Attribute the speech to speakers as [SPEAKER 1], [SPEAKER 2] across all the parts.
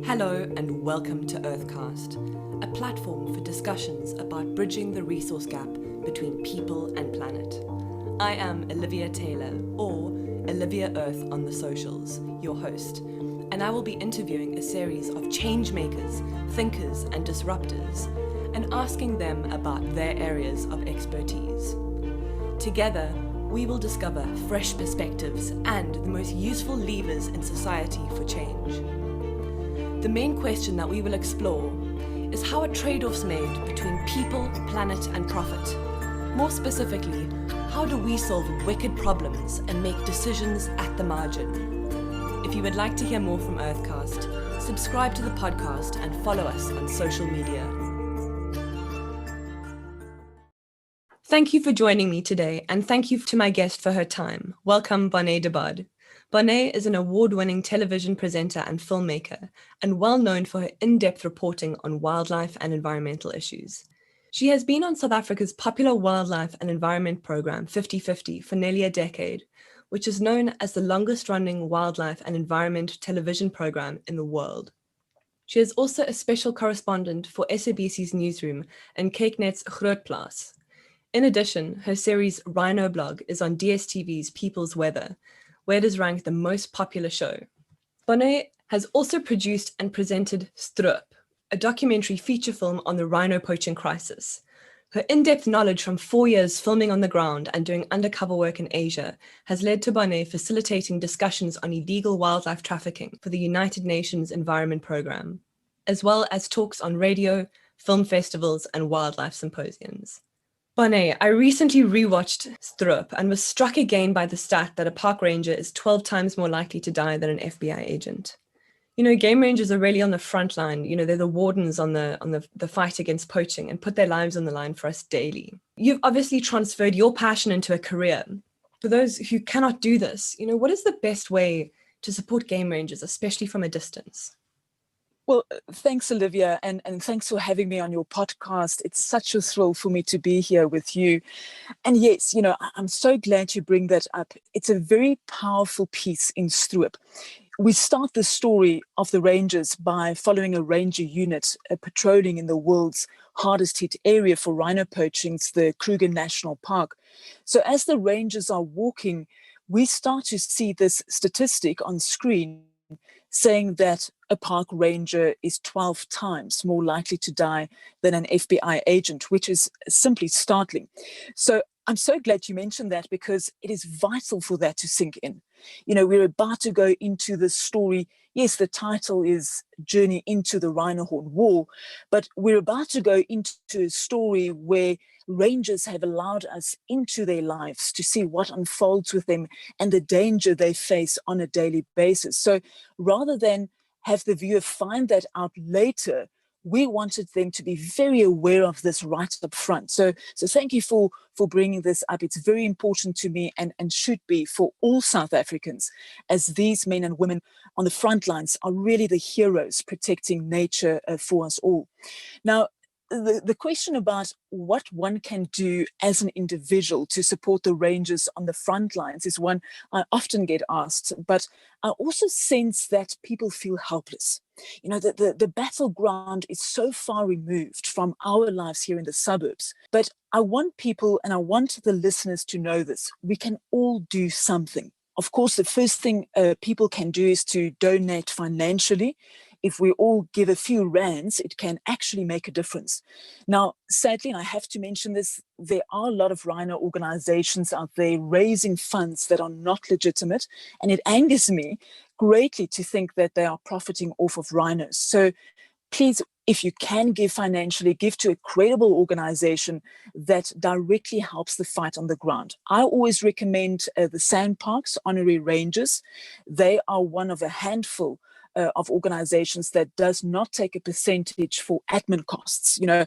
[SPEAKER 1] Hello and welcome to Earthcast, a platform for discussions about bridging the resource gap between people and planet. I am Olivia Taylor, or Olivia Earth on the socials, your host, and I will be interviewing a series of change makers, thinkers and disruptors, and asking them about their areas of expertise. Together, we will discover fresh perspectives and the most useful levers in society for change. The main question that we will explore is how are trade-offs made between people, planet and profit? More specifically, how do we solve wicked problems and make decisions at the margin? If you would like to hear more from Earthcast, subscribe to the podcast and follow us on social media. Thank you for joining me today, and thank you to my guest for her time. Welcome, Bonné de Bod. Bonné is an award-winning television presenter and filmmaker, and well known for her in-depth reporting on wildlife and environmental issues. She has been on South Africa's popular wildlife and environment program 50/50 for nearly a decade, which is known as the longest-running wildlife and environment television program in the world. She is also a special correspondent for SABC's Newsroom and kykNET's Grootplaas. In addition, her series Rhino Blog is on DStv's People's Weather, where it is ranked the most popular show. Bonné has also produced and presented Stroop, a documentary feature film on the rhino poaching crisis. Her in-depth knowledge from 4 years filming on the ground and doing undercover work in Asia has led to Bonné facilitating discussions on illegal wildlife trafficking for the United Nations Environment Programme, as well as talks on radio, film festivals, and wildlife symposiums. Bonné, I recently rewatched Stroop and was struck again by the stat that a park ranger is 12 times more likely to die than an FBI agent. You know, game rangers are really on the front line. You know, they're the wardens on the fight against poaching and put their lives on the line for us daily. You've obviously transferred your passion into a career. For those who cannot do this, you know, what is the best way to support game rangers, especially from a distance?
[SPEAKER 2] Well, thanks, Olivia, and thanks for having me on your podcast. It's such a thrill for me to be here with you. And yes, you know, I'm so glad you bring that up. It's a very powerful piece in Stroop. We start the story of the Rangers by following a ranger unit patrolling in the world's hardest hit area for rhino poaching, the Kruger National Park. So as the Rangers are walking, we start to see this statistic on screen saying that a park ranger is 12 times more likely to die than an FBI agent, which is simply startling. So I'm so glad you mentioned that because it is vital for that to sink in. You know, we're about to go into the story. Yes, the title is Journey into the Rhino Horn War, but we're about to go into a story where rangers have allowed us into their lives to see what unfolds with them and the danger they face on a daily basis. So rather than have the viewer find that out later, we wanted them to be very aware of this right up front. So thank you for bringing this up. It's very important to me and should be for all South Africans, as these men and women on the front lines are really the heroes protecting nature for us all. Now, the question about what one can do as an individual to support the rangers on the front lines is one I often get asked, but I also sense that people feel helpless. You know, the battleground is so far removed from our lives here in the suburbs. But I want people and I want the listeners to know this. We can all do something. Of course, the first thing people can do is to donate financially. If we all give a few rands, it can actually make a difference. Now, sadly, and I have to mention this, there are a lot of rhino organizations out there raising funds that are not legitimate, and it angers me greatly to think that they are profiting off of rhinos. So please, if you can give financially, give to a credible organization that directly helps the fight on the ground. I always recommend the Sandparks Honorary Rangers. They are one of a handful of organizations that does not take a percentage for admin costs. You know,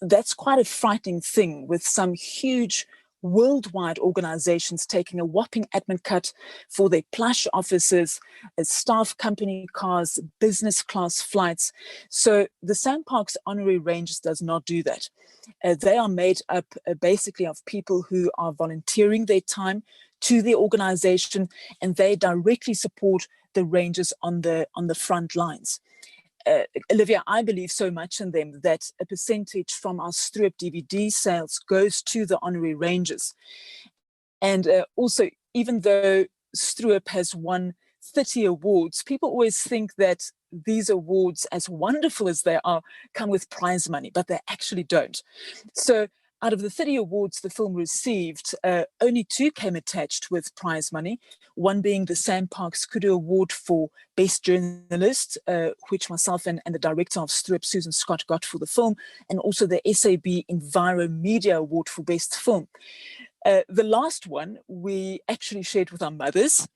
[SPEAKER 2] that's quite a frightening thing with some huge worldwide organizations taking a whopping admin cut for their plush offices, staff company cars, business class flights. So the Sandparks Honorary Rangers does not do that. They are made up basically of people who are volunteering their time to the organization, and they directly support the rangers on the front lines. Olivia, I believe so much in them that a percentage from our Stroop DVD sales goes to the honorary ranges. And also, even though Stroop has won 30 awards, people always think that these awards, as wonderful as they are, come with prize money, but they actually don't. So out of the 30 awards the film received, only 2 came attached with prize money, one being the Sam Parks Kudu Award for Best Journalist, which myself and the director of Stroop, Susan Scott, got for the film, and also the SAB Enviro Media Award for Best Film. The last one we actually shared with our mothers.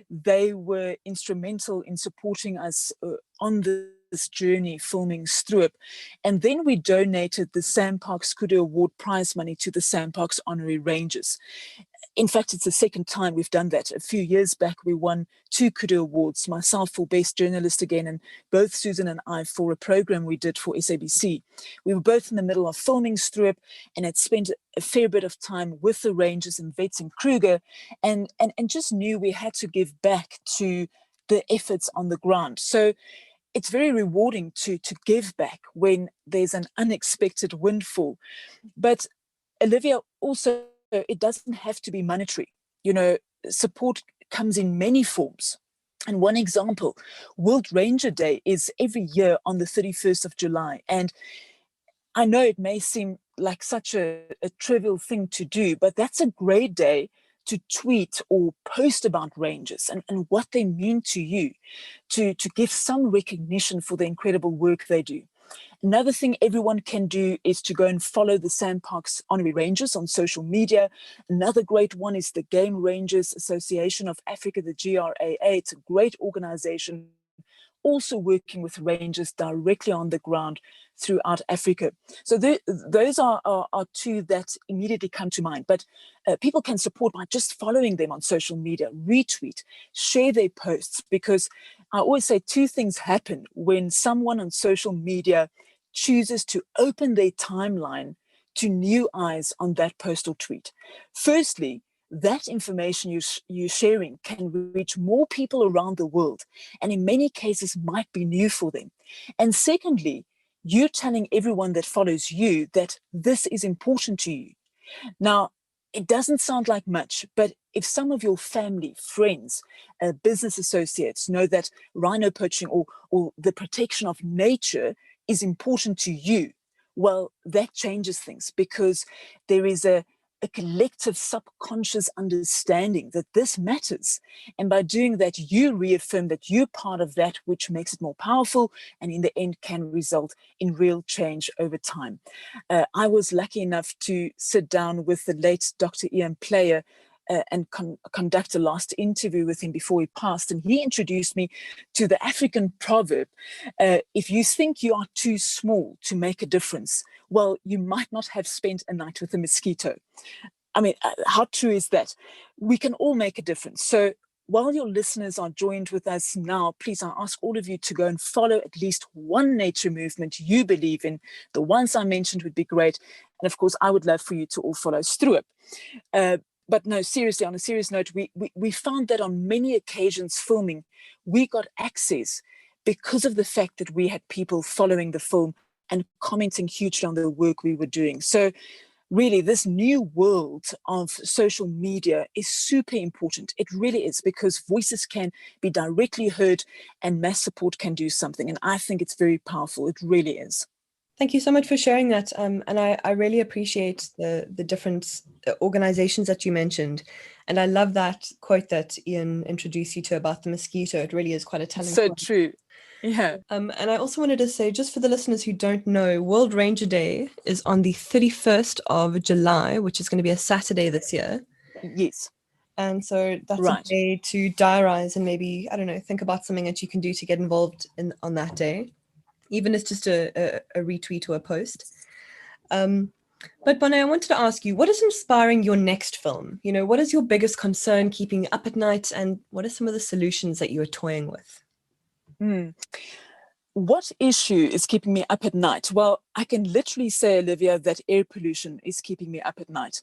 [SPEAKER 2] They were instrumental in supporting us on this journey filming Stroop. And then we donated the Sam Parks Kudu Award prize money to the Sam Parks Honorary Rangers. In fact, it's the second time we've done that. A few years back, we won 2 Kudu Awards, myself for Best Journalist again, and both Susan and I for a program we did for SABC. We were both in the middle of filming Stroop and had spent a fair bit of time with the Rangers and Vets and Kruger, and just knew we had to give back to the efforts on the ground. So it's very rewarding to give back when there's an unexpected windfall. But Olivia, also, it doesn't have to be monetary. You know, support comes in many forms. And one example, World Ranger Day is every year on the 31st of July. And I know it may seem like such a trivial thing to do, but that's a great day to tweet or post about rangers and what they mean to you, to give some recognition for the incredible work they do. Another thing everyone can do is to go and follow the Sam Parks Honorary Rangers on social media. Another great one is the Game Rangers Association of Africa, the GRAA. It's a great organization, also working with rangers directly on the ground throughout Africa. So those are 2 that immediately come to mind. But people can support by just following them on social media, retweet, share their posts, because I always say 2 things happen when someone on social media chooses to open their timeline to new eyes on that post or tweet. Firstly, that information you're sharing can reach more people around the world, and in many cases might be new for them. And secondly, you're telling everyone that follows you that this is important to you. Now, it doesn't sound like much, but if some of your family, friends, business associates know that rhino poaching or the protection of nature is important to you, well, that changes things, because there is a collective subconscious understanding that this matters. And by doing that, you reaffirm that you're part of that, which makes it more powerful and in the end can result in real change over time. I was lucky enough to sit down with the late Dr. Ian Player and conduct a last interview with him before he passed. And he introduced me to the African proverb, if you think you are too small to make a difference, well, you might not have spent a night with a mosquito. I mean, how true is that? We can all make a difference. So while your listeners are joined with us now, please, I ask all of you to go and follow at least one nature movement you believe in. The ones I mentioned would be great. And of course, I would love for you to all follow Stroop. But no, seriously, on a serious note, we found that on many occasions filming, we got access because of the fact that we had people following the film and commenting hugely on the work we were doing. So really, this new world of social media is super important. It really is, because voices can be directly heard and mass support can do something. And I think it's very powerful. It really is.
[SPEAKER 1] Thank you so much for sharing that. And I really appreciate the different organizations that you mentioned. And I love that quote that Ian introduced you to about the mosquito. It really is quite a telling
[SPEAKER 2] So
[SPEAKER 1] quote.
[SPEAKER 2] true. Yeah.
[SPEAKER 1] And I also wanted to say, just for the listeners who don't know, World Ranger Day is on the 31st of July, which is going to be a Saturday this year.
[SPEAKER 2] Yes.
[SPEAKER 1] And so that's
[SPEAKER 2] right.
[SPEAKER 1] a day to diarize and maybe, I don't know, think about something that you can do to get involved on that day, even if it's just a retweet or a post. But Bonné, I wanted to ask you, what is inspiring your next film? You know, what is your biggest concern keeping you up at night, and what are some of the solutions that you are toying with?
[SPEAKER 2] What issue is keeping me up at night? Well, I can literally say, Olivia, that air pollution is keeping me up at night.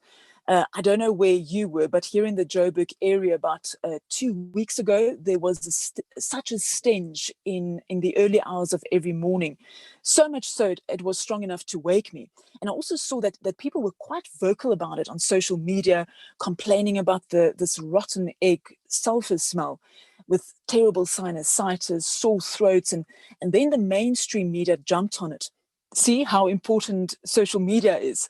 [SPEAKER 2] I don't know where you were, but here in the Joburg area about 2 weeks ago, there was such a stench in the early hours of every morning. So much so it was strong enough to wake me. And I also saw that people were quite vocal about it on social media, complaining about this rotten egg sulfur smell with terrible sinusitis, sore throats, and then the mainstream media jumped on it. See how important social media is.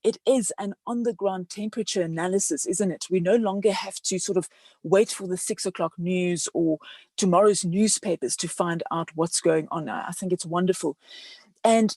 [SPEAKER 2] It is an on-the-ground temperature analysis, isn't it? We no longer have to sort of wait for the 6 o'clock news or tomorrow's newspapers to find out what's going on. I think it's wonderful. And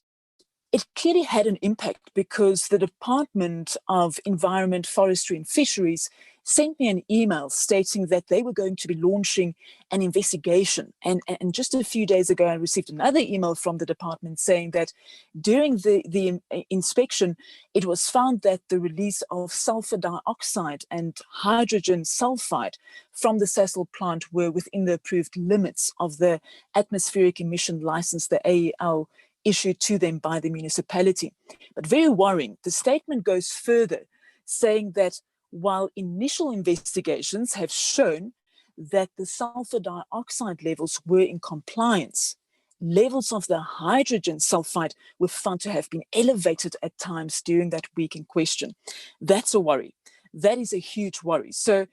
[SPEAKER 2] it clearly had an impact because the Department of Environment, Forestry and Fisheries sent me an email stating that they were going to be launching an investigation. And just a few days ago, I received another email from the department saying that during the inspection, it was found that the release of sulfur dioxide and hydrogen sulfide from the Sasol plant were within the approved limits of the atmospheric emission license, the AEL, issued to them by the municipality. But very worrying, the statement goes further, saying that while initial investigations have shown that the sulfur dioxide levels were in compliance, levels of the hydrogen sulfide were found to have been elevated at times during that week in question. That's a worry. That is a huge worry. So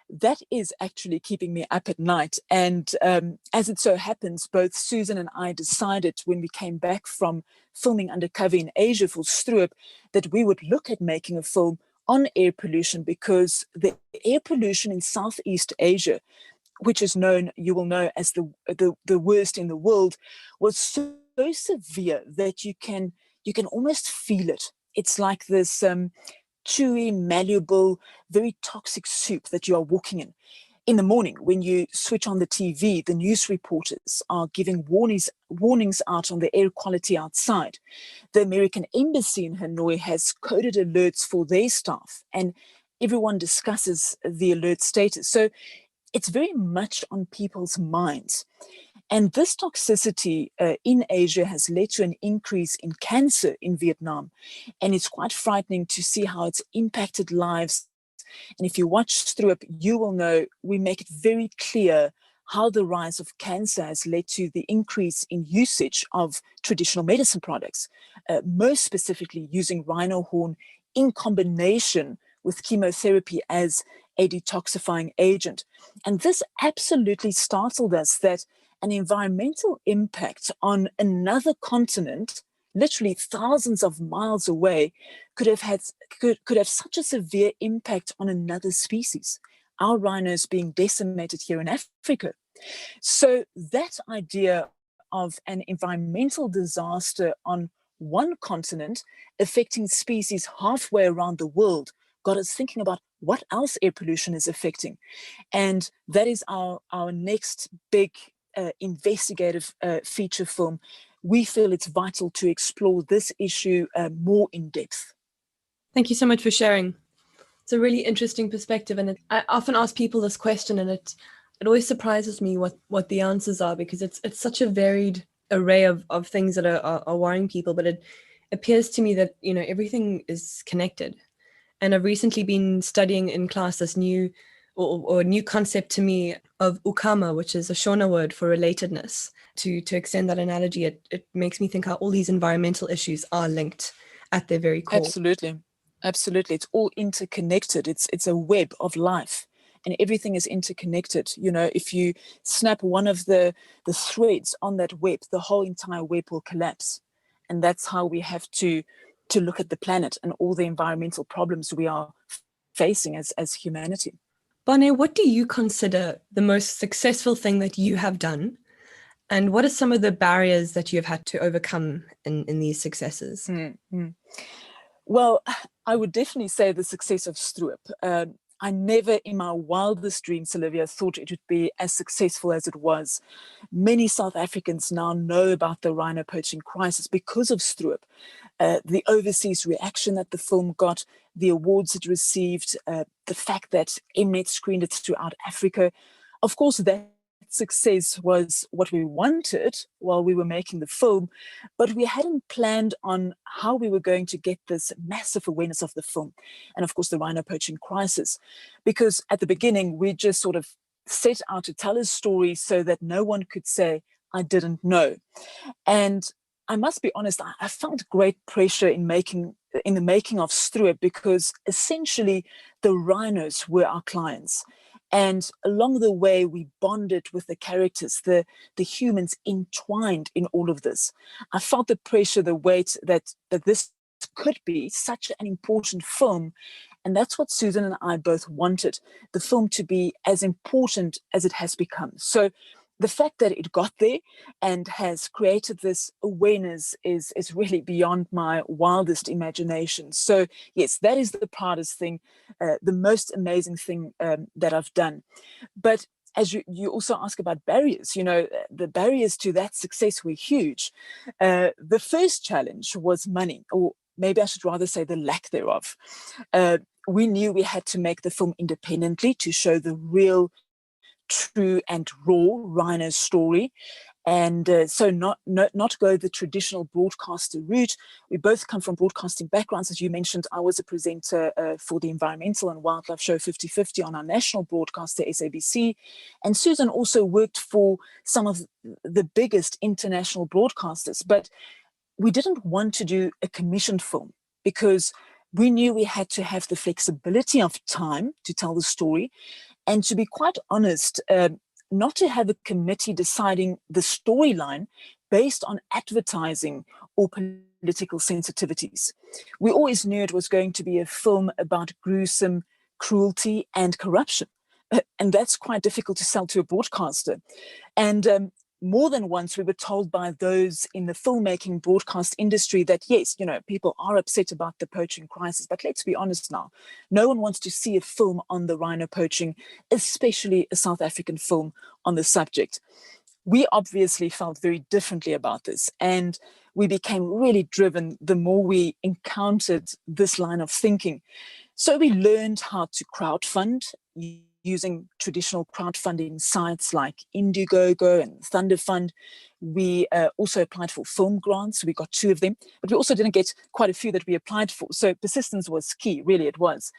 [SPEAKER 2] that is actually keeping me up at night. And as it so happens, both Susan and I decided when we came back from filming Undercover in Asia for Stroop that we would look at making a film on air pollution, because the air pollution in Southeast Asia, which is known, you will know, as the worst in the world, was so severe that you can almost feel it. It's like this chewy, malleable, very toxic soup that you are walking in. In the morning, when you switch on the TV, the news reporters are giving warnings out on the air quality outside. The American Embassy in Hanoi has coded alerts for their staff, and everyone discusses the alert status. So it's very much on people's minds. And this toxicity in Asia has led to an increase in cancer in Vietnam. And it's quite frightening to see how it's impacted lives. And if you watch Stroop, you will know we make it very clear how the rise of cancer has led to the increase in usage of traditional medicine products, most specifically using rhino horn in combination with chemotherapy as a detoxifying agent. And this absolutely startled us, that an environmental impact on another continent, literally thousands of miles away, could have such a severe impact on another species, our rhinos being decimated here in Africa. So that idea of an environmental disaster on one continent affecting species halfway around the world got us thinking about what else air pollution is affecting. And that is our next big investigative feature film. We feel it's vital to explore this issue more in depth.
[SPEAKER 1] Thank you so much for sharing. It's a really interesting perspective, and I often ask people this question, and it always surprises me what the answers are, because it's such a varied array of things that are worrying people. But it appears to me that everything is connected. And I've recently been studying in class this new or new concept to me of ukama, which is a Shona word for relatedness. To extend that analogy, it makes me think how all these environmental issues are linked at their very core.
[SPEAKER 2] Absolutely. It's all interconnected. It's a web of life, and everything is interconnected. If you snap one of the threads on that web, the whole entire web will collapse. And that's how we have to look at the planet and all the environmental problems we are facing as humanity.
[SPEAKER 1] Bonné, what do you consider the most successful thing that you have done? And what are some of the barriers that you've had to overcome in these successes?
[SPEAKER 2] Mm-hmm. Well, I would definitely say the success of Stroop. I never in my wildest dreams, Olivia, thought it would be as successful as it was. Many South Africans now know about the rhino poaching crisis because of Stroop. The overseas reaction that the film got, the awards it received, the fact that kykNET screened it throughout Africa. Of course, that that success was what we wanted while we were making the film, but we hadn't planned on how we were going to get this massive awareness of the film and, of course, the rhino poaching crisis. Because at the beginning, we just sort of set out to tell a story so that no one could say, I didn't know. And I must be honest, I felt great pressure in the making of Stroop, because essentially the rhinos were our clients. And along the way, we bonded with the characters, the humans entwined in all of this. I felt the pressure, the weight that this could be such an important film. And that's what Susan and I both wanted, the film to be as important as it has become. So the fact that it got there and has created this awareness is really beyond my wildest imagination. So yes, that is the proudest thing, the most amazing thing that I've done. But as you also ask about barriers, the barriers to that success were huge. The first challenge was money, or maybe I should rather say the lack thereof. We knew we had to make the film independently to show the real, true and raw rhino story, and so not go the traditional broadcaster route. We both come from broadcasting backgrounds. As you mentioned, I was a presenter for the environmental and wildlife show 50/50 on our national broadcaster SABC, and Susan also worked for some of the biggest international broadcasters. But we didn't want to do a commissioned film because we knew we had to have the flexibility of time to tell the story. And to be quite honest, not to have a committee deciding the storyline based on advertising or political sensitivities. We always knew it was going to be a film about gruesome cruelty and corruption. And that's quite difficult to sell to a broadcaster. And more than once, we were told by those in the filmmaking broadcast industry that, yes, people are upset about the poaching crisis, but let's be honest now, no one wants to see a film on the rhino poaching, especially a South African film on the subject. We obviously felt very differently about this, and we became really driven the more we encountered this line of thinking. So we learned how to crowdfund using traditional crowdfunding sites like Indiegogo and Thunderfund. We also applied for film grants. We got 2 of them, but we also didn't get quite a few that we applied for. So persistence was key, really it was.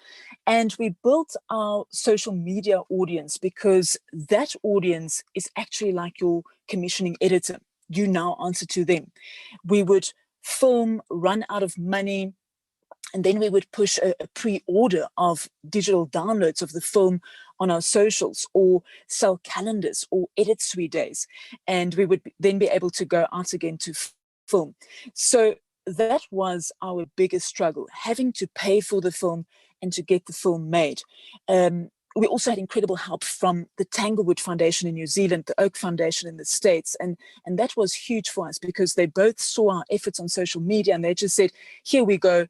[SPEAKER 2] And we built our social media audience, because that audience is actually like your commissioning editor. You now answer to them. We would film, run out of money, and then we would push a pre-order of digital downloads of the film on our socials, or sell calendars or edit 3 days. And we would then be able to go out again to film. So that was our biggest struggle, having to pay for the film and to get the film made. We also had incredible help from the Tanglewood Foundation in New Zealand, the Oak Foundation in the States. And that was huge for us, because they both saw our efforts on social media and they just said, here we go.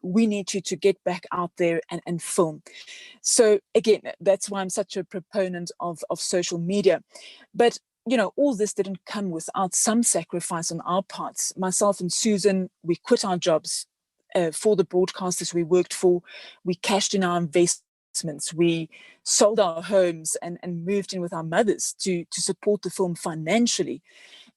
[SPEAKER 2] We need you to get back out there and film. So again, that's why I'm such a proponent of social media. But, all this didn't come without some sacrifice on our parts. Myself and Susan, we quit our jobs for the broadcasters we worked for. We cashed in our investments. We sold our homes and moved in with our mothers to support the film financially.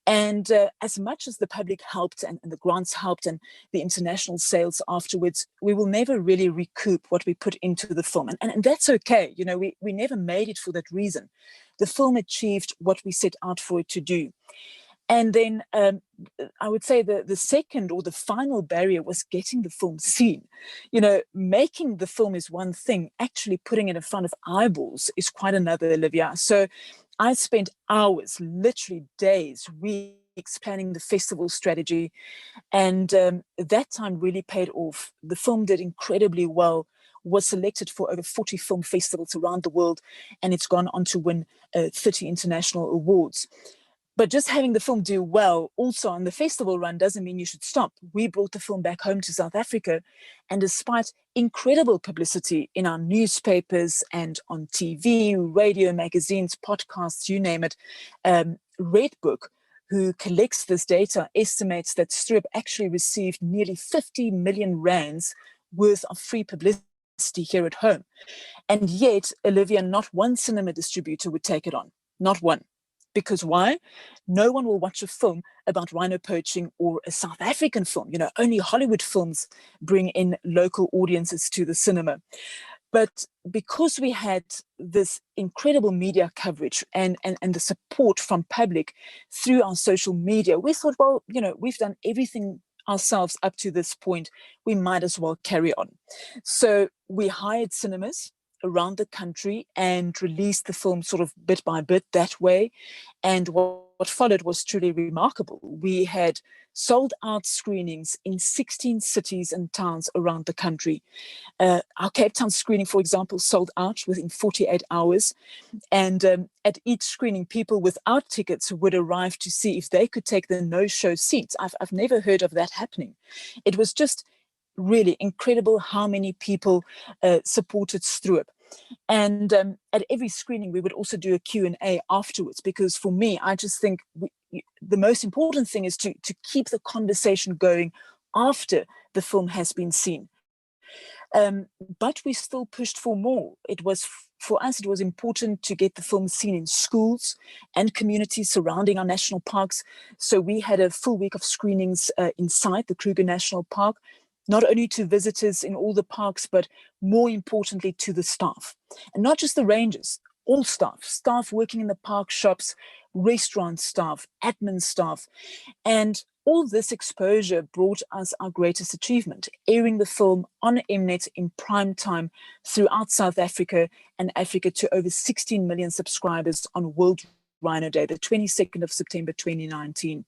[SPEAKER 2] And as much as the public helped and the grants helped and the international sales afterwards, we will never really recoup what we put into the film. And that's okay. We never made it for that reason. The film achieved what we set out for it to do. And then I would say the second or the final barrier was getting the film seen. Making the film is one thing. Actually putting it in front of eyeballs is quite another, Olivia. So I spent hours, literally days, weeks planning the festival strategy. And that time really paid off. The film did incredibly well, was selected for over 40 film festivals around the world, and it's gone on to win 30 international awards. But just having the film do well also on the festival run doesn't mean you should stop. We brought the film back home to South Africa, and despite incredible publicity in our newspapers and on TV, radio, magazines, podcasts, you name it, Redbook, who collects this data, estimates that Stroop actually received nearly 50 million rands worth of free publicity here at home. And yet, Olivia, not one cinema distributor would take it on. Not one. Because why? No one will watch a film about rhino poaching or a South African film. Only Hollywood films bring in local audiences to the cinema. But because we had this incredible media coverage and the support from public through our social media, we thought, well, we've done everything ourselves up to this point. We might as well carry on. So we hired cinemas around the country and released the film sort of bit by bit that way. And what followed was truly remarkable. We had sold out screenings in 16 cities and towns around the country. Our Cape Town screening, for example, sold out within 48 hours. And at each screening, people without tickets would arrive to see if they could take the no-show seats. I've never heard of that happening. It was just really incredible how many people supported Stroop. And at every screening, we would also do a Q&A afterwards, because for me, I just think the most important thing is to keep the conversation going after the film has been seen. But we still pushed for more. For us, it was important to get the film seen in schools and communities surrounding our national parks. So we had a full week of screenings inside the Kruger National Park, not only to visitors in all the parks, but more importantly to the staff. And not just the rangers, all staff working in the park shops, restaurant staff, admin staff. And all this exposure brought us our greatest achievement, airing the film on Mnet in prime time throughout South Africa and Africa to over 16 million subscribers on World Rhino Day, the 22nd of September 2019.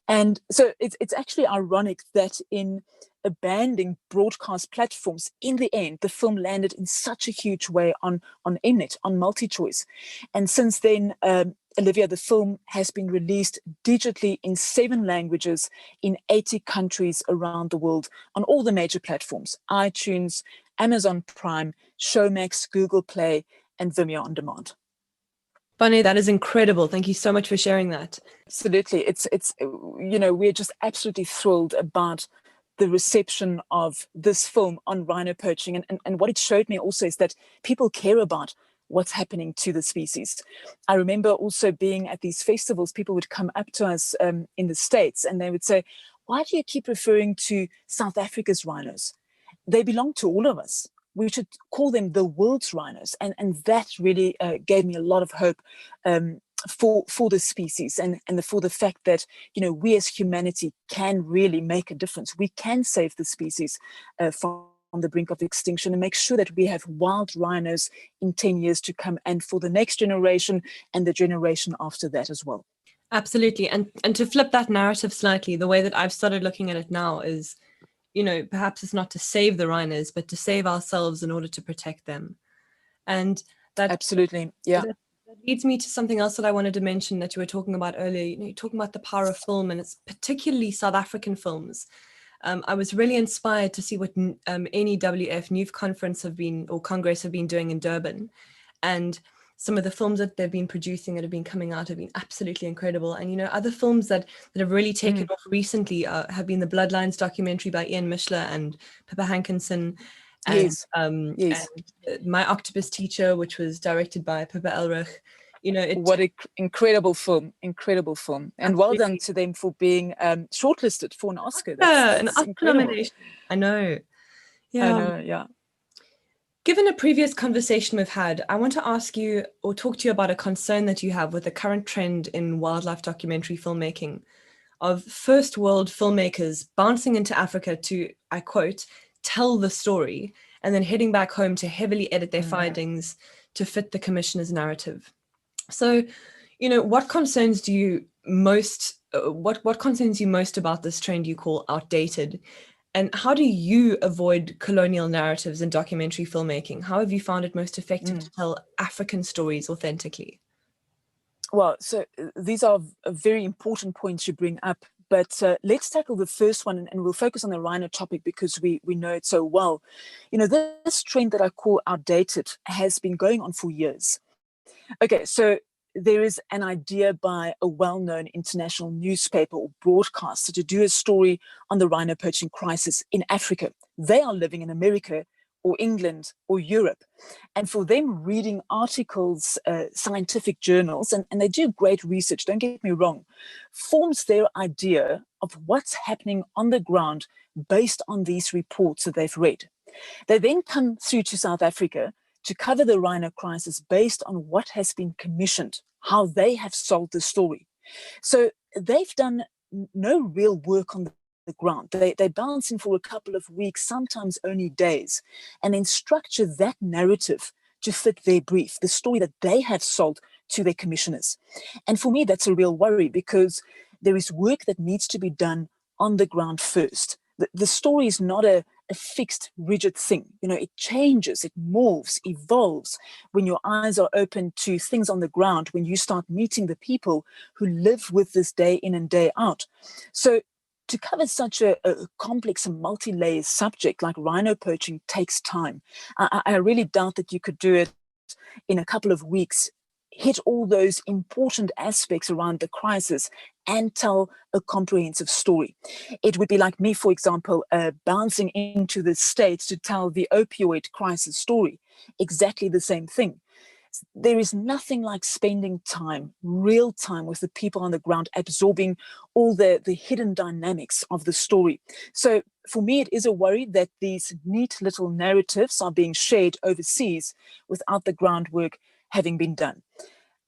[SPEAKER 2] And so it's actually ironic that in abandoning broadcast platforms, in the end, the film landed in such a huge way on Mnet, on MultiChoice. And since then, Olivia, the film has been released digitally in 7 languages in 80 countries around the world on all the major platforms: iTunes, Amazon Prime, Showmax, Google Play, and Vimeo On Demand.
[SPEAKER 1] Bonné, that is incredible. Thank you so much for sharing that.
[SPEAKER 2] Absolutely. It's we're just absolutely thrilled about the reception of this film on rhino poaching. And what it showed me also is that people care about what's happening to the species. I remember also being at these festivals, people would come up to us in the States and they would say, why do you keep referring to South Africa's rhinos? They belong to all of us. We should call them the world's rhinos. And that really gave me a lot of hope for the species and for the fact that, we as humanity can really make a difference. We can save the species from on the brink of extinction and make sure that we have wild rhinos in 10 years to come, and for the next generation and the generation after that as well.
[SPEAKER 1] Absolutely. And to flip that narrative slightly, the way that I've started looking at it now is, perhaps it's not to save the rhinos, but to save ourselves in order to protect them. And that
[SPEAKER 2] absolutely, yeah.
[SPEAKER 1] That leads me to something else that I wanted to mention that you were talking about earlier. You're talking about the power of film, and it's particularly South African films. I was really inspired to see what NEWF Youth Conference Congress have been doing in Durban, and some of the films that they've been producing that have been coming out have been absolutely incredible. And other films that have really taken off recently have been the Bloodlines documentary by Ian Mishler and Pippa Hankinson, and,
[SPEAKER 2] yes.
[SPEAKER 1] and My Octopus Teacher, which was directed by Pippa Elrich.
[SPEAKER 2] What an incredible film, and absolutely. Well done to them for being shortlisted for an Oscar.
[SPEAKER 1] That's an Oscar nomination. I know.
[SPEAKER 2] Yeah.
[SPEAKER 1] Given a previous conversation we've had, I want to ask you or talk to you about a concern that you have with the current trend in wildlife documentary filmmaking of first world filmmakers bouncing into Africa to, I quote, tell the story, and then heading back home to heavily edit their findings to fit the commissioner's narrative. So, what concerns you most about this trend you call outdated? And how do you avoid colonial narratives in documentary filmmaking? How have you found it most effective to tell African stories authentically?
[SPEAKER 2] Well, so these are very important points you bring up, but let's tackle the first one, and we'll focus on the rhino topic because we know it so well. This trend that I call outdated has been going on for years. Okay, so there is an idea by a well-known international newspaper or broadcaster to do a story on the rhino poaching crisis in Africa. They are living in America or England or Europe. And for them, reading articles, scientific journals, and they do great research, don't get me wrong, forms their idea of what's happening on the ground based on these reports that they've read. They then come through to South Africa to cover the rhino crisis based on what has been commissioned, how they have solved the story. So they've done no real work on the ground. They bounce in for a couple of weeks, sometimes only days, and then structure that narrative to fit their brief, the story that they have sold to their commissioners. And for me, that's a real worry, because there is work that needs to be done on the ground first. The story is not a fixed, rigid thing. It changes, it morphs, evolves when your eyes are open to things on the ground, when you start meeting the people who live with this day in and day out. So to cover such a complex and multi-layered subject like rhino poaching takes time. I really doubt that you could do it in a couple of weeks, hit all those important aspects around the crisis and tell a comprehensive story. It would be like me, for example, bouncing into the States to tell the opioid crisis story. Exactly the same thing. There is nothing like spending time, real time, with the people on the ground, absorbing all the hidden dynamics of the story. So for me, it is a worry that these neat little narratives are being shared overseas without the groundwork having been done.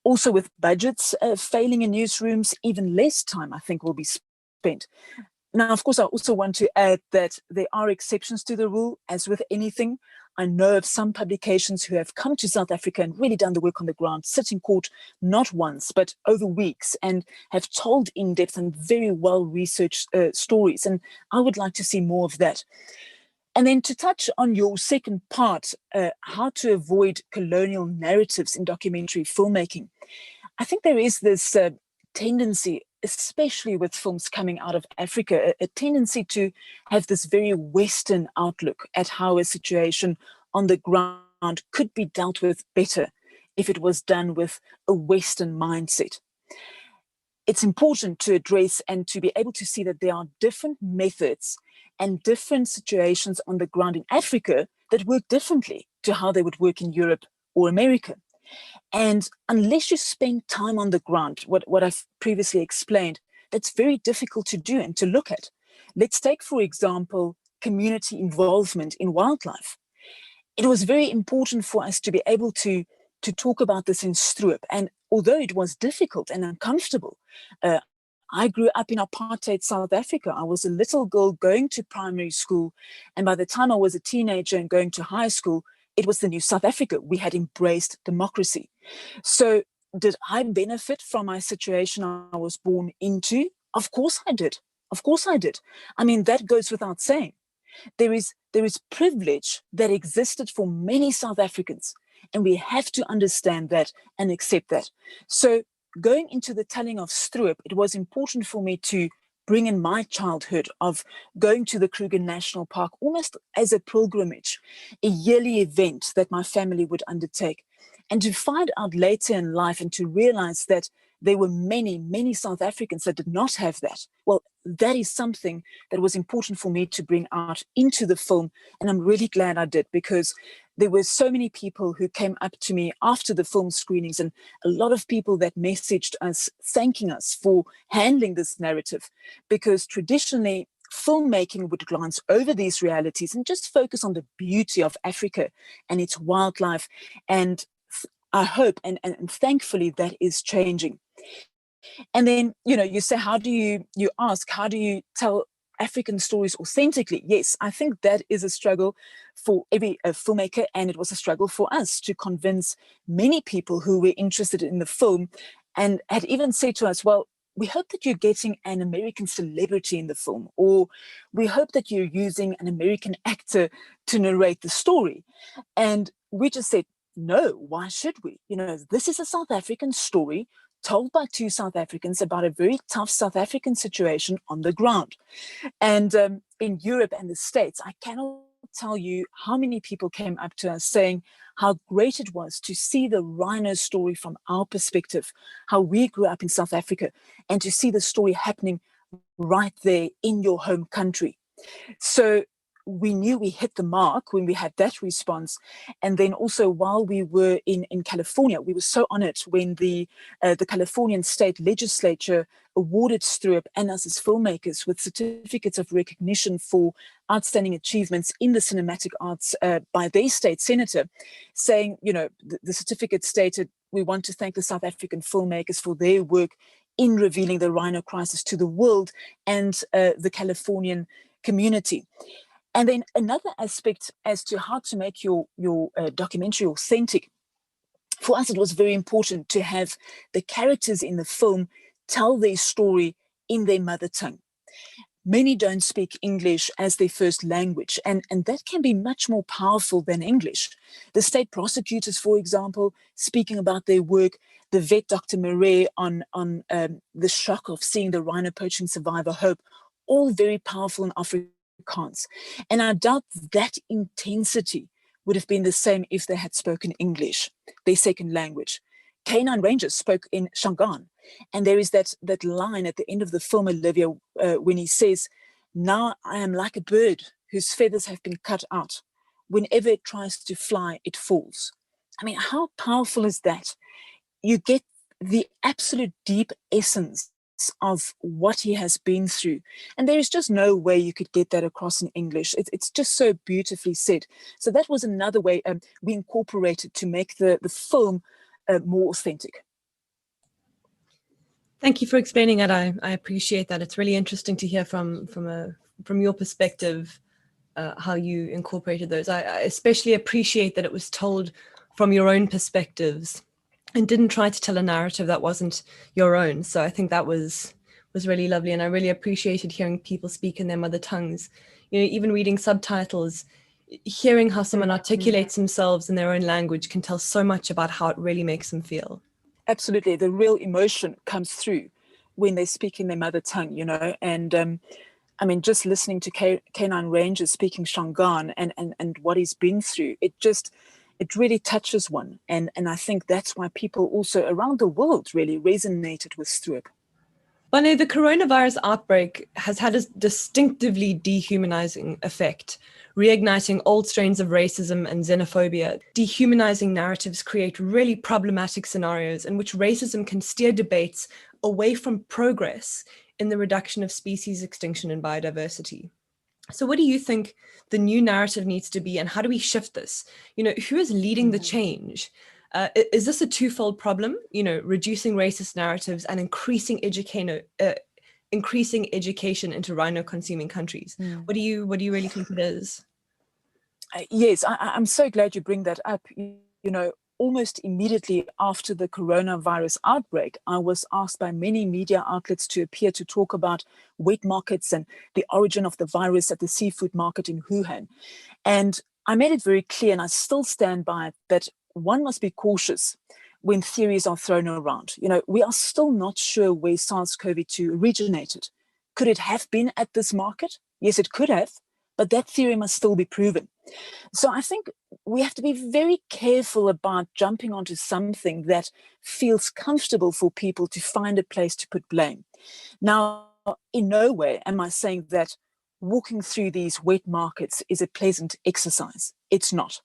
[SPEAKER 2] Also, with budgets failing in newsrooms, even less time, I think, will be spent. Now, of course, I also want to add that there are exceptions to the rule, as with anything. I know of some publications who have come to South Africa and really done the work on the ground, sit in court not once, but over weeks, and have told in-depth and very well-researched stories. And I would like to see more of that. And then to touch on your second part, how to avoid colonial narratives in documentary filmmaking. I think there is this tendency, especially with films coming out of Africa, a tendency to have this very Western outlook at how a situation on the ground could be dealt with better if it was done with a Western mindset. It's important to address and to be able to see that there are different methods and different situations on the ground in Africa that work differently to how they would work in Europe or America. And unless you spend time on the ground, what I've previously explained, that's very difficult to do and to look at. Let's take, for example, community involvement in wildlife. It was very important for us to be able to talk about this in Stroop. And although it was difficult and uncomfortable, I grew up in apartheid South Africa. I was a little girl going to primary school. And by the time I was a teenager and going to high school, it was the new South Africa. We had embraced democracy. So did I benefit from my situation I was born into? Of course I did. Of course I did. I mean, that goes without saying. There is privilege that existed for many South Africans, and we have to understand that and accept that. So going into the telling of Stroop, it was important for me to bring in my childhood of going to the Kruger National Park almost as a pilgrimage, a yearly event that my family would undertake. And to find out later in life and to realize that there were many, many South Africans that did not have that. Well, that is something that was important for me to bring out into the film. And I'm really glad I did, because there were so many people who came up to me after the film screenings, and a lot of people that messaged us, thanking us for handling this narrative, because traditionally filmmaking would glance over these realities and just focus on the beauty of Africa and its wildlife. And I hope and thankfully that is changing. And then, you say, how do you tell African stories authentically? Yes, I think that is a struggle for every filmmaker, and it was a struggle for us to convince many people who were interested in the film and had even said to us, well, we hope that you're getting an American celebrity in the film, or we hope that you're using an American actor to narrate the story. And we just said, no, why should we? This is a South African story told by two South Africans about a very tough South African situation on the ground. And in Europe and the States, I cannot tell you how many people came up to us saying how great it was to see the rhino story from our perspective, how we grew up in South Africa, and to see the story happening right there in your home country. So we knew we hit the mark when we had that response. And then also while we were in California, we were so honored when the Californian state legislature awarded Stroop and us as filmmakers with certificates of recognition for outstanding achievements in the cinematic arts by their state senator, saying, the certificate stated, we want to thank the South African filmmakers for their work in revealing the rhino crisis to the world and the Californian community. And then another aspect as to how to make your documentary authentic. For us, it was very important to have the characters in the film tell their story in their mother tongue. Many don't speak English as their first language, and that can be much more powerful than English. The state prosecutors, for example, speaking about their work, the vet, Dr. Murray, on the shock of seeing the rhino poaching survivor Hope, all very powerful in Afrikaans. And I doubt that intensity would have been the same if they had spoken English, their second language. Canine Rangers spoke in Shangaan. And there is that line at the end of the film, Olivia, when he says, "Now I am like a bird whose feathers have been cut out. Whenever it tries to fly, it falls." I mean, how powerful is that? You get the absolute deep essence of what he has been through. And there is just no way you could get that across in English. It's just so beautifully said. So that was another way we incorporated to make the film more authentic.
[SPEAKER 1] Thank you for explaining that. I appreciate that. It's really interesting to hear from your perspective how you incorporated those. I especially appreciate that it was told from your own perspectives and didn't try to tell a narrative that wasn't your own. So I think that was really lovely, and I really appreciated hearing people speak in their mother tongues. Even reading subtitles, hearing how someone articulates themselves in their own language can tell so much about how it really makes them feel.
[SPEAKER 2] Absolutely. The real emotion comes through when they speak in their mother tongue, and I mean, just listening to Canine Ranger speaking Shangaan and what he's been through, it really touches one. And I think that's why people also around the world really resonated with Stroop.
[SPEAKER 1] Bonné, the coronavirus outbreak has had a distinctively dehumanizing effect, reigniting old strains of racism and xenophobia. Dehumanizing narratives create really problematic scenarios in which racism can steer debates away from progress in the reduction of species extinction and biodiversity. So what do you think the new narrative needs to be, and how do we shift this? Who is leading the change? Is this a twofold problem, reducing racist narratives and increasing education into rhino consuming countries? What do you really think it is?
[SPEAKER 2] Yes, I'm so glad you bring that up. Almost immediately after the coronavirus outbreak, I was asked by many media outlets to appear to talk about wet markets and the origin of the virus at the seafood market in Wuhan. And I made it very clear, and I still stand by it, that one must be cautious when theories are thrown around. We are still not sure where SARS-CoV-2 originated. Could it have been at this market? Yes, it could have, but that theory must still be proven. So I think we have to be very careful about jumping onto something that feels comfortable for people to find a place to put blame. Now, in no way am I saying that walking through these wet markets is a pleasant exercise. It's not.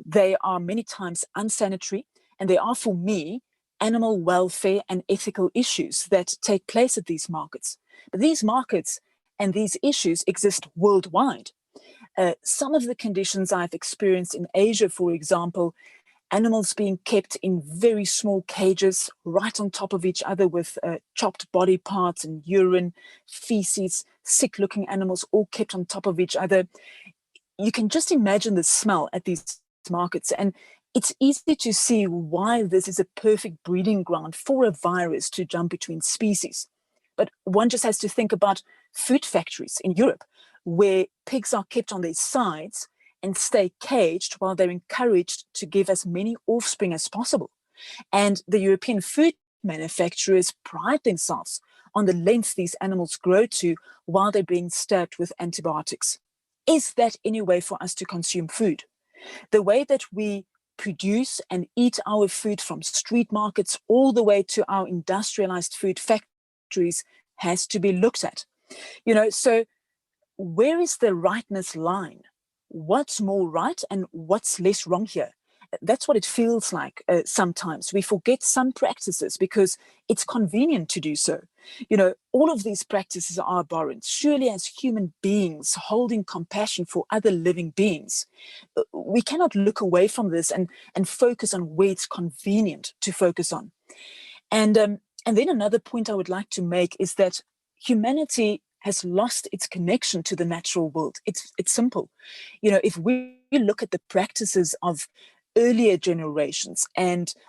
[SPEAKER 2] They are many times unsanitary, and there are, for me, animal welfare and ethical issues that take place at these markets. But these markets and these issues exist worldwide. Some of the conditions I've experienced in Asia, for example, animals being kept in very small cages right on top of each other with chopped body parts and urine, feces, sick-looking animals all kept on top of each other. You can just imagine the smell at these markets. And it's easy to see why this is a perfect breeding ground for a virus to jump between species. But one just has to think about food factories in Europe, where pigs are kept on their sides and stay caged while they're encouraged to give as many offspring as possible. And the European food manufacturers pride themselves on the length these animals grow to while they're being stabbed with antibiotics. Is that any way for us to consume food? The way that we produce and eat our food, from street markets all the way to our industrialized food factories, has to be looked at. So where is the rightness line? What's more right and what's less wrong here? That's what it feels like sometimes. We forget some practices because it's convenient to do so. All of these practices are abhorrent. Surely, as human beings holding compassion for other living beings, we cannot look away from this and focus on where it's convenient to focus on. And then another point I would like to make is that humanity has lost its connection to the natural world. It's simple. If we look at the practices of earlier generations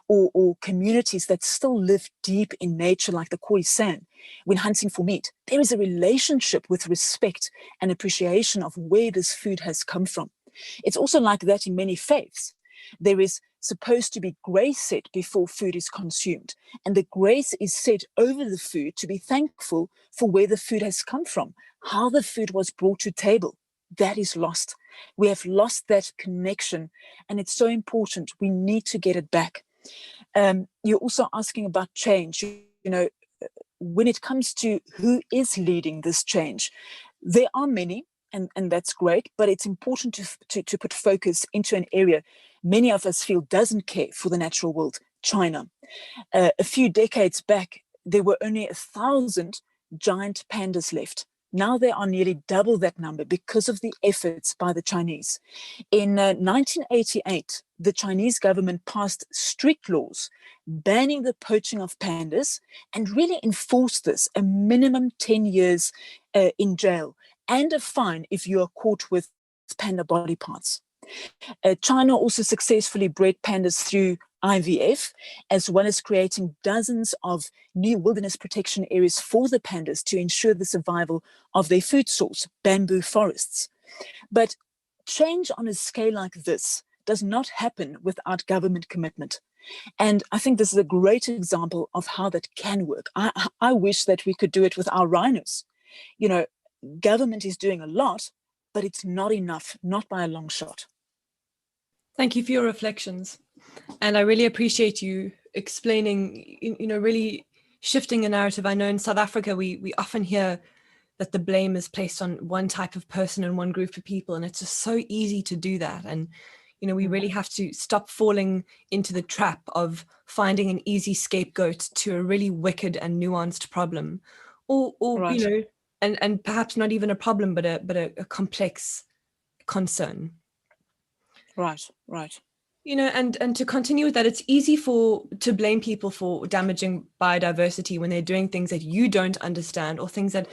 [SPEAKER 2] or communities that still live deep in nature, like the Khoisan, when hunting for meat, there is a relationship with respect and appreciation of where this food has come from. It's also like that in many faiths. There is supposed to be grace said before food is consumed, and the grace is said over the food to be thankful for where the food has come from, how the food was brought to table. That is lost. We have lost that connection, and it's so important. We need to get it back. You're also asking about change. When it comes to who is leading this change, there are many, and that's great, but it's important to put focus into an area many of us feel doesn't care for the natural world, China. A few decades back, there were only 1,000 giant pandas left. Now there are nearly double that number because of the efforts by the Chinese. In 1988, the Chinese government passed strict laws banning the poaching of pandas and really enforced this, a minimum 10 years in jail and a fine if you are caught with panda body parts. China also successfully bred pandas through IVF, as well as creating dozens of new wilderness protection areas for the pandas to ensure the survival of their food source, bamboo forests. But change on a scale like this does not happen without government commitment. And I think this is a great example of how that can work. I wish that we could do it with our rhinos. Government is doing a lot, but it's not enough, not by a long shot.
[SPEAKER 1] Thank you for your reflections. And I really appreciate you explaining, really shifting a narrative. I know in South Africa, we often hear that the blame is placed on one type of person and one group of people. And it's just so easy to do that. And, we really have to stop falling into the trap of finding an easy scapegoat to a really wicked and nuanced problem. Or
[SPEAKER 2] Right.
[SPEAKER 1] and perhaps not even a problem, but a complex concern.
[SPEAKER 2] Right.
[SPEAKER 1] And to continue with that, it's easy to blame people for damaging biodiversity when they're doing things that you don't understand or things that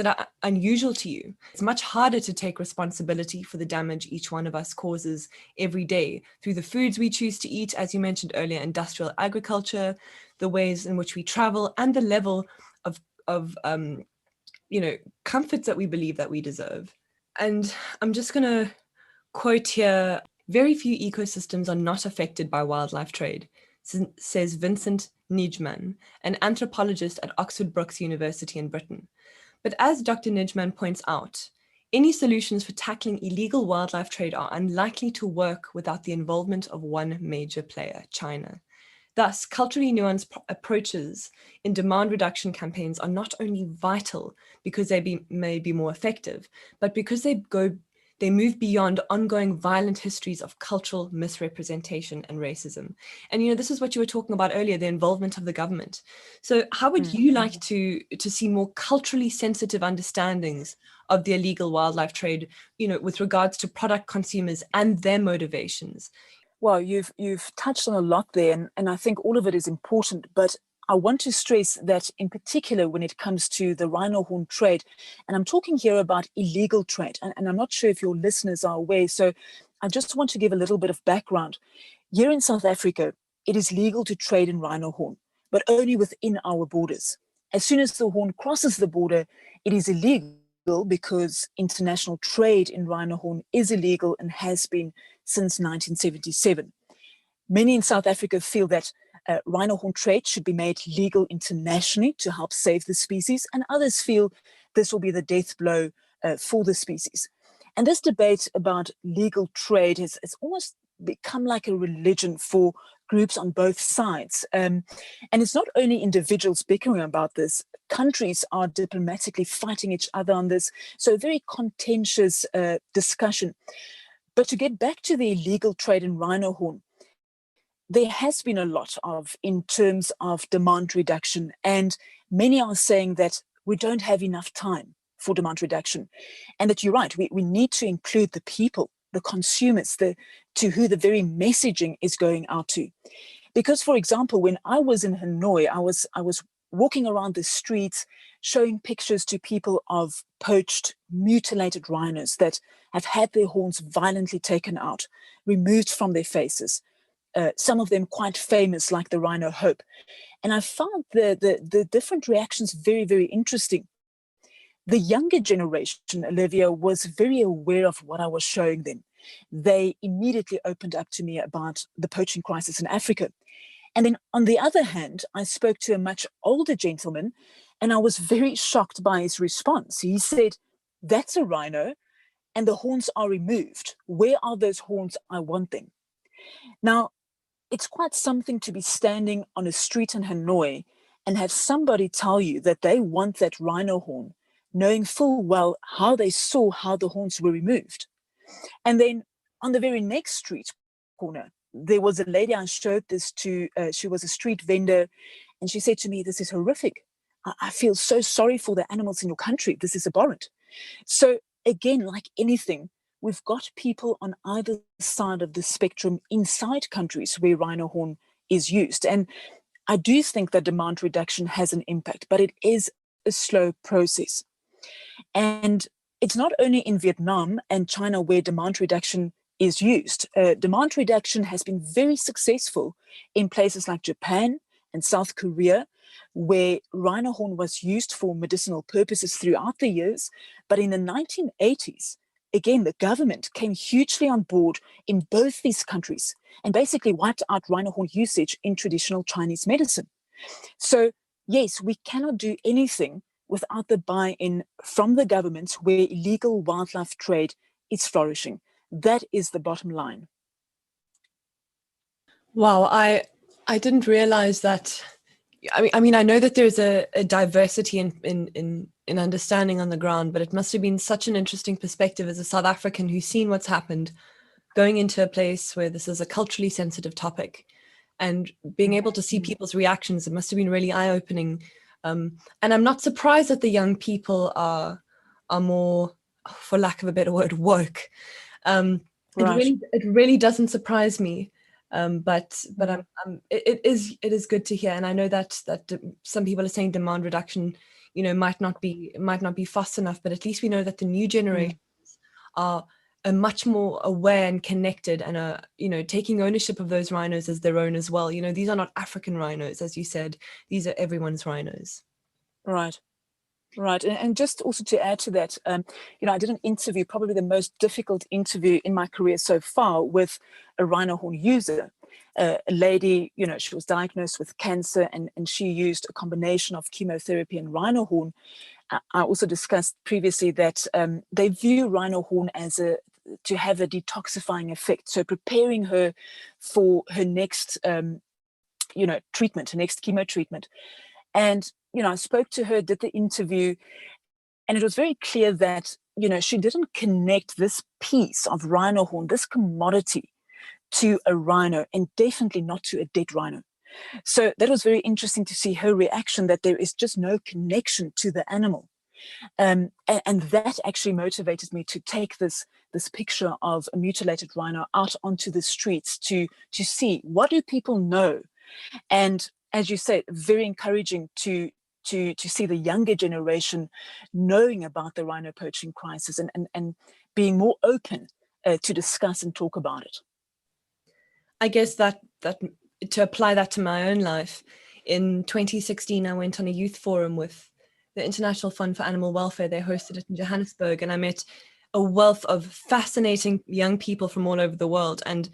[SPEAKER 1] are unusual to you. It's much harder to take responsibility for the damage each one of us causes every day through the foods we choose to eat, as you mentioned earlier, industrial agriculture, the ways in which we travel, and the level of comforts that we believe that we deserve. And I'm just going to quote here, "Very few ecosystems are not affected by wildlife trade," says Vincent Nijman, an anthropologist at Oxford Brookes University in Britain. But as Dr. Nijman points out, any solutions for tackling illegal wildlife trade are unlikely to work without the involvement of one major player, China. Thus, culturally nuanced approaches in demand reduction campaigns are not only vital because they may be more effective, but because they move beyond ongoing violent histories of cultural misrepresentation and racism. And this is what you were talking about earlier, the involvement of the government. So how would you like to see more culturally sensitive understandings of the illegal wildlife trade, with regards to product consumers and their motivations?
[SPEAKER 2] Well, you've touched on a lot there, and I think all of it is important, but I want to stress that in particular when it comes to the rhino horn trade, and I'm talking here about illegal trade, and I'm not sure if your listeners are aware, so I just want to give a little bit of background. Here in South Africa, it is legal to trade in rhino horn, but only within our borders. As soon as the horn crosses the border, it is illegal because international trade in rhino horn is illegal and has been since 1977. Many in South Africa feel that rhino horn trade should be made legal internationally to help save the species, and others feel this will be the death blow for the species. And this debate about legal trade has almost become like a religion for groups on both sides. And it's not only individuals bickering about this. countries are diplomatically fighting each other on this. So a very contentious discussion. But to get back to the illegal trade in rhino horn, there has been a lot of in terms of demand reduction, and many are saying that we don't have enough time for demand reduction, and that you're right, we need to include the people, the consumers, to who the very messaging is going out to. Because, for example, when I was in Hanoi, I was walking around the streets showing pictures to people of poached, mutilated rhinos that have had their horns violently taken out, removed from their faces. Some of them quite famous, like the Rhino Hope. And I found the different reactions very, very interesting. The younger generation, Olivia, was very aware of what I was showing them. They immediately opened up to me about the poaching crisis in Africa. And then on the other hand, I spoke to a much older gentleman, and I was very shocked by his response. He said, "That's a rhino, and the horns are removed. Where are those horns? I want them." Now, it's quite something to be standing on a street in Hanoi and have somebody tell you that they want that rhino horn, knowing full well how they saw how the horns were removed. And then on the very next street corner, there was a lady I showed this to. She was a street vendor, and she said to me, "This is horrific. I feel so sorry for the animals in your country. This is abhorrent." So again, like anything, we've got people on either side of the spectrum inside countries where rhino horn is used. And I do think that demand reduction has an impact, but it is a slow process. And it's not only in Vietnam and China where demand reduction is used. Demand reduction has been very successful in places like Japan and South Korea, where rhino horn was used for medicinal purposes throughout the years. But in the 1980s, again, the government came hugely on board in both these countries and basically wiped out rhino horn usage in traditional Chinese medicine. So yes, we cannot do anything without the buy-in from the government where illegal wildlife trade is flourishing. That is the bottom line.
[SPEAKER 1] Wow, I didn't realize that. I mean, I know that there's a diversity in understanding on the ground, but it must have been such an interesting perspective as a South African who's seen what's happened, going into a place where this is a culturally sensitive topic, and being able to see people's reactions. It must have been really eye-opening. And I'm not surprised that the young people are more, for lack of a better word, woke.
[SPEAKER 2] Right.
[SPEAKER 1] It really doesn't surprise me. But it is good to hear, and I know that some people are saying demand reduction, might not be fast enough, but at least we know that the new generations are much more aware and connected, and are taking ownership of those rhinos as their own as well. These are not African rhinos, as you said; these are everyone's rhinos.
[SPEAKER 2] Right. Right. And just also to add to that, I did an interview, probably the most difficult interview in my career so far, with a rhino horn user. A lady, she was diagnosed with cancer, and she used a combination of chemotherapy and rhino horn. I also discussed previously that they view rhino horn to have a detoxifying effect. So preparing her for her next, treatment, her next chemo treatment. And I spoke to her, did the interview, and it was very clear that, she didn't connect this piece of rhino horn, this commodity, to a rhino, and definitely not to a dead rhino. So that was very interesting to see her reaction, that there is just no connection to the animal. And that actually motivated me to take this picture of a mutilated rhino out onto the streets to see, what do people know? And as you say, very encouraging to see the younger generation knowing about the rhino poaching crisis and being more open to discuss and talk about it.
[SPEAKER 1] I guess that to apply that to my own life, in 2016, I went on a youth forum with the International Fund for Animal Welfare. They hosted it in Johannesburg, and I met a wealth of fascinating young people from all over the world. And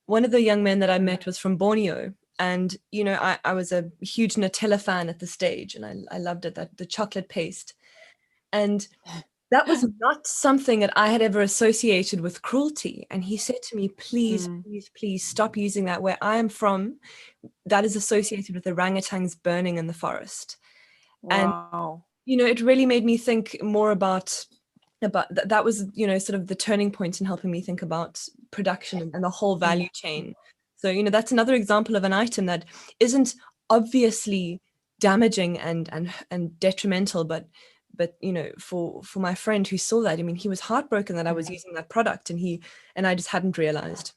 [SPEAKER 1] one of the young men that I met was from Borneo. And, I was a huge Nutella fan at the stage, and I loved it, the chocolate paste. And that was not something that I had ever associated with cruelty. And he said to me, please, please stop using that. Where I am from, that is associated with orangutans burning in the forest.
[SPEAKER 2] Wow.
[SPEAKER 1] It really made me think more about that was, sort of the turning point in helping me think about production and the whole value chain. So, that's another example of an item that isn't obviously damaging and detrimental, but for my friend who saw that, I mean, he was heartbroken that I was using that product, and I just hadn't realized.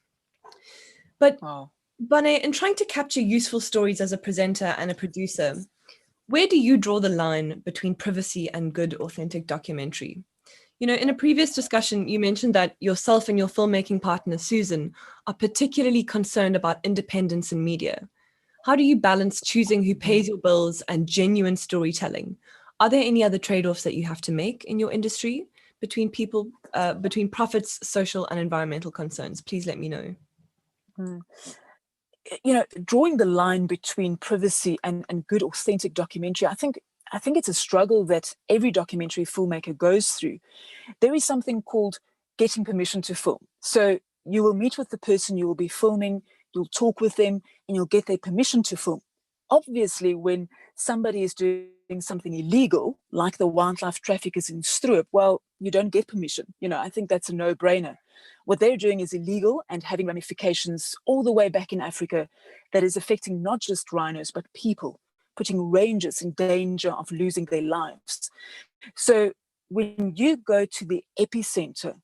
[SPEAKER 1] But
[SPEAKER 2] Wow.
[SPEAKER 1] Bonné, in trying to capture useful stories as a presenter and a producer, where do you draw the line between privacy and good, authentic documentary? In a previous discussion, you mentioned that yourself and your filmmaking partner, Susan, are particularly concerned about independence in media. How do you balance choosing who pays your bills and genuine storytelling? Are there any other trade-offs that you have to make in your industry between between profits, social and environmental concerns? Please let me know.
[SPEAKER 2] Drawing the line between privacy and good, authentic documentary, I think it's a struggle that every documentary filmmaker goes through. There is something called getting permission to film. So you will meet with the person you will be filming, you'll talk with them, and you'll get their permission to film. Obviously, when somebody is doing something illegal, like the wildlife traffickers in Stroop, well, you don't get permission. I think that's a no-brainer. What they're doing is illegal and having ramifications all the way back in Africa that is affecting not just rhinos, but people, putting rangers in danger of losing their lives. So when you go to the epicenter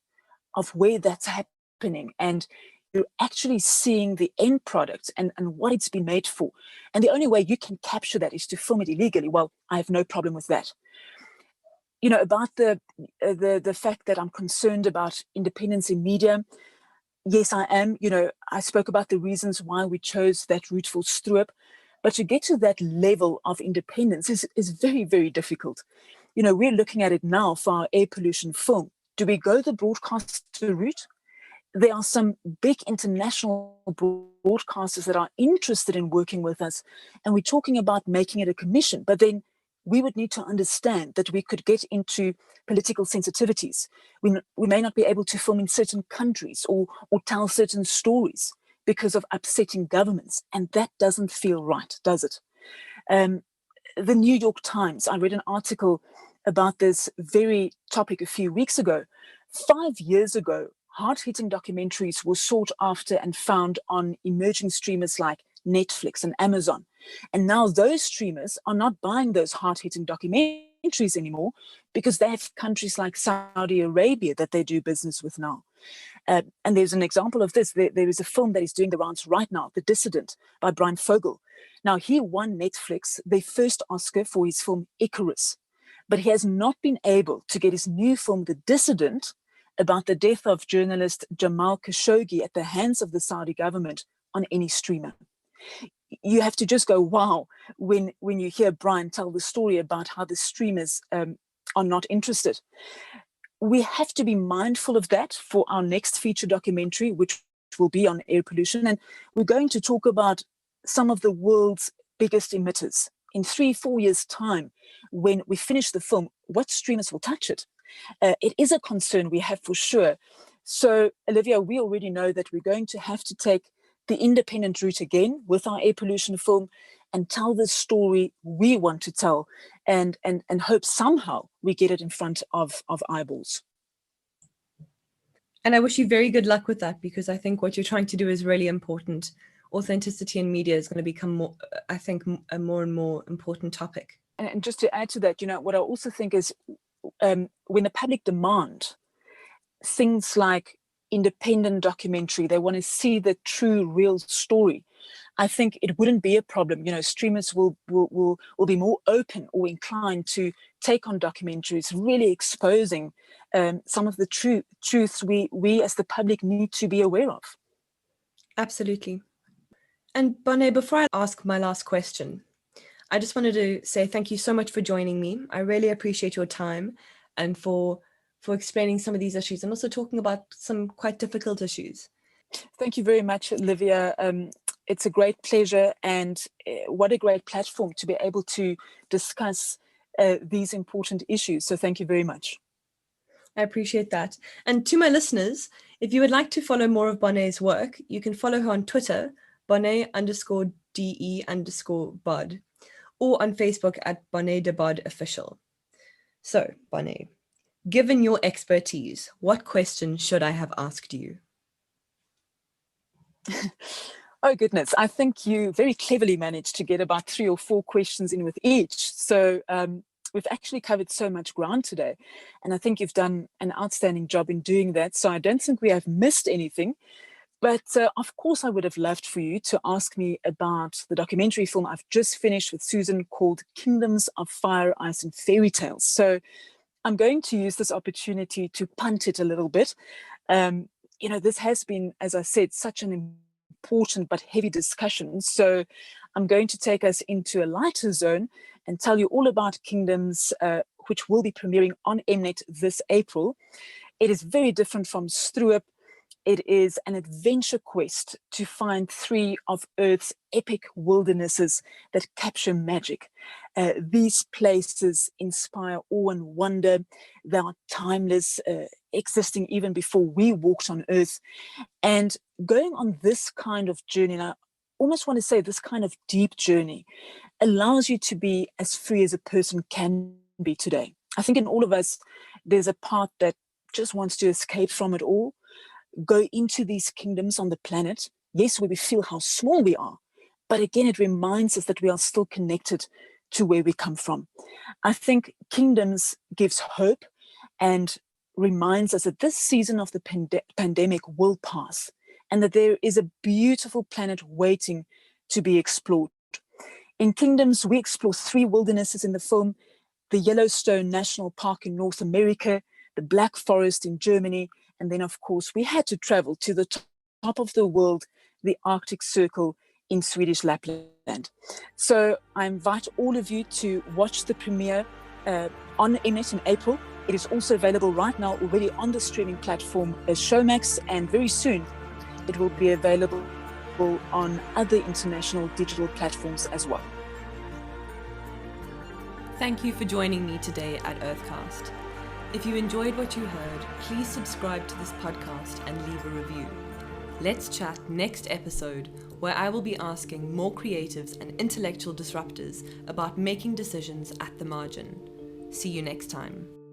[SPEAKER 2] of where that's happening and you're actually seeing the end product and what it's been made for, and the only way you can capture that is to film it illegally, well, I have no problem with that. About the fact that I'm concerned about independence in media, yes, I am. I spoke about the reasons why we chose that route for Stroop, but to get to that level of independence is very, very difficult. We're looking at it now for our air pollution film. Do we go the broadcaster route? There are some big international broadcasters that are interested in working with us, and we're talking about making it a commission, but then we would need to understand that we could get into political sensitivities. We may not be able to film in certain countries or tell certain stories because of upsetting governments, and that doesn't feel right, does it? The New York Times, I read an article about this very topic a few weeks ago. 5 years ago, hard-hitting documentaries were sought after and found on emerging streamers like Netflix and Amazon. And now those streamers are not buying those hard-hitting documentaries anymore because they have countries like Saudi Arabia that they do business with now. And there's an example of this. There is a film that is doing the rounds right now, The Dissident, by Brian Fogel. Now, he won Netflix their first Oscar for his film Icarus, but he has not been able to get his new film, The Dissident, about the death of journalist Jamal Khashoggi at the hands of the Saudi government on any streamer. You have to just go, wow, when you hear Brian tell the story about how the streamers are not interested. We have to be mindful of that for our next feature documentary, which will be on air pollution. And we're going to talk about some of the world's biggest emitters. In 3-4 years' time, when we finish the film, what streamers will touch it? It is a concern we have for sure. So, Olivia, we already know that we're going to have to take the independent route again with our air pollution film and tell the story we want to tell and hope somehow we get it in front of eyeballs.
[SPEAKER 1] And I wish you very good luck with that, because I think what you're trying to do is really important. Authenticity in media is going to become more, I think, a more and more important topic.
[SPEAKER 2] And just to add to that, what I also think is when the public demand things like independent documentary, they want to see the true, real story, I think it wouldn't be a problem. Streamers will be more open or inclined to take on documentaries, really exposing some of the truths we as the public need to be aware of.
[SPEAKER 1] Absolutely. And Bonné, before I ask my last question, I just wanted to say thank you so much for joining me. I really appreciate your time and for explaining some of these issues and also talking about some quite difficult issues.
[SPEAKER 2] Thank you very much, Olivia. It's a great pleasure, and what a great platform to be able to discuss these important issues. So thank you very much.
[SPEAKER 1] I appreciate that. And to my listeners, if you would like to follow more of Bonné's work, you can follow her on Twitter, Bonné_DE_Bod. or on Facebook at Bonné de Bod Official. So, Bonné, given your expertise, what question should I have asked you?
[SPEAKER 2] Oh, goodness. I think you very cleverly managed to get about 3 or 4 questions in with each. So we've actually covered so much ground today. And I think you've done an outstanding job in doing that. So I don't think we have missed anything. But of course, I would have loved for you to ask me about the documentary film I've just finished with Susan called Kingdoms of Fire, Ice and Fairy Tales. So I'm going to use this opportunity to punt it a little bit. This has been, as I said, such an important but heavy discussion. So I'm going to take us into a lighter zone and tell you all about Kingdoms, which will be premiering on Mnet this April. It is very different from Stroop. It is an adventure quest to find 3 of Earth's epic wildernesses that capture magic. These places inspire awe and wonder. They are timeless, existing even before we walked on Earth. And going on this kind of journey, and I almost want to say this kind of deep journey, allows you to be as free as a person can be today. I think in all of us, there's a part that just wants to escape from it all, go into these kingdoms on the planet. Yes, where we feel how small we are, but again, it reminds us that we are still connected to where we come from. I think Kingdoms gives hope and reminds us that this season of the pandemic will pass and that there is a beautiful planet waiting to be explored. In Kingdoms, we explore 3 wildernesses in the film: the Yellowstone National Park in North America, the Black Forest in Germany, and then, of course, we had to travel to the top of the world, the Arctic Circle in Swedish Lapland. So I invite all of you to watch the premiere on Mnet in April. It is also available right now already on the streaming platform as Showmax, and very soon it will be available on other international digital platforms as well.
[SPEAKER 1] Thank you for joining me today at Earthcast. If you enjoyed what you heard, please subscribe to this podcast and leave a review. Let's chat next episode, where I will be asking more creatives and intellectual disruptors about making decisions at the margin. See you next time.